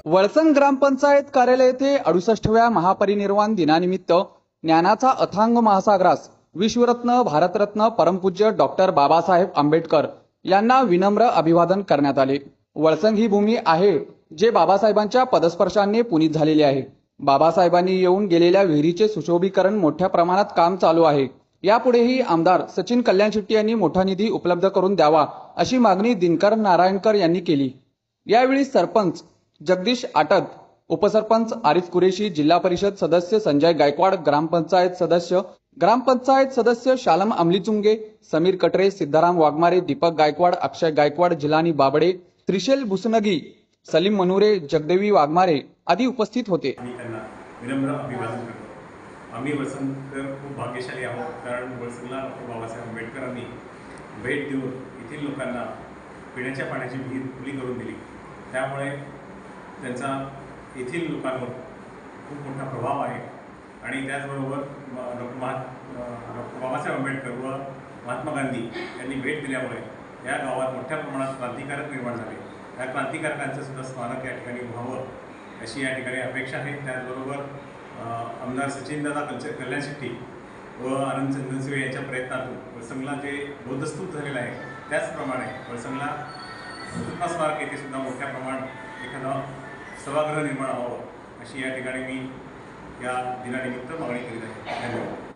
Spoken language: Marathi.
वळसंग ग्रामपंचायत कार्यालय येथे 68व्या महापरिनिर्वाण दिनानिमित्त ज्ञानाचा अथांग महासागरास विश्वरत्न भारतरत्न परमपूज्य डॉक्टर बाबासाहेब आंबेडकर यांना विनम्र अभिवादन करण्यात आले। वळसंग ही भूमी आहे जे बाबासाहेबांच्या पदस्पर्शाने पुनीत झालेली आहे। बाबासाहेबांनी येऊन गेलेल्या विहिरीचे सुशोभीकरण मोठ्या प्रमाणात काम चालू आहे। यापुढेही आमदार सचिन कल्याण शेट्टी यांनी मोठा निधी उपलब्ध करून द्यावा अशी मागणी दिनकर नारायणकर यांनी केली। यावेळी सरपंच जगदीश आटक, उपसरपंच आरिफ कुरेशी, जिल्हा परिषद सदस्य संजय गायकवाड, ग्रामपंचायत सदस्य शालम अमलीचुंगे, समीर कटरे, सिद्धाराम वाघमारे, दीपक गायकवाड, अक्षय गायकवाड, जिलानी बाबडे, त्रिशेल भुसनगी, सलीम मनोरे, जगदेवी वाघमारे आदी उपस्थित होते। विनम्र अभिवादन करतो। आम्ही वळसंगकर खूप भाग्यशाली आहोत, कारण वळसंगला बाबासाहेब आंबेडकरांनी भेट देऊन येथील लोकांना पिण्याच्या पाण्याची विहीर खुली करून दिली। त्यामुळे त्यांचा येथील लोकांवर खूप मोठा प्रभाव आहे आणि त्याचबरोबर डॉक्टर बाबासाहेब आंबेडकर व महात्मा गांधी यांनी भेट दिल्यामुळे या गावात मोठ्या प्रमाणात क्रांतिकारक निर्माण झाले। त्या क्रांतिकारकांचं सुद्धा स्मारक या ठिकाणी व्हावं अशी या ठिकाणी अपेक्षा आहे। त्याचबरोबर आमदार सचिनदादा कल्याण शेट्टी व आनंद चंदनशिवे यांच्या प्रयत्नातून वळसंगला जे बौद्धस्तूप झालेलं आहे त्याचप्रमाणे वळसंगला हुतात्मा स्मारक येथे सुद्धा मोठ्या प्रमाणात एखादा सभागृह निर्माण व्हावं अशी या ठिकाणी मी या दिनानिमित्त मागणी करीत आहे। धन्यवाद।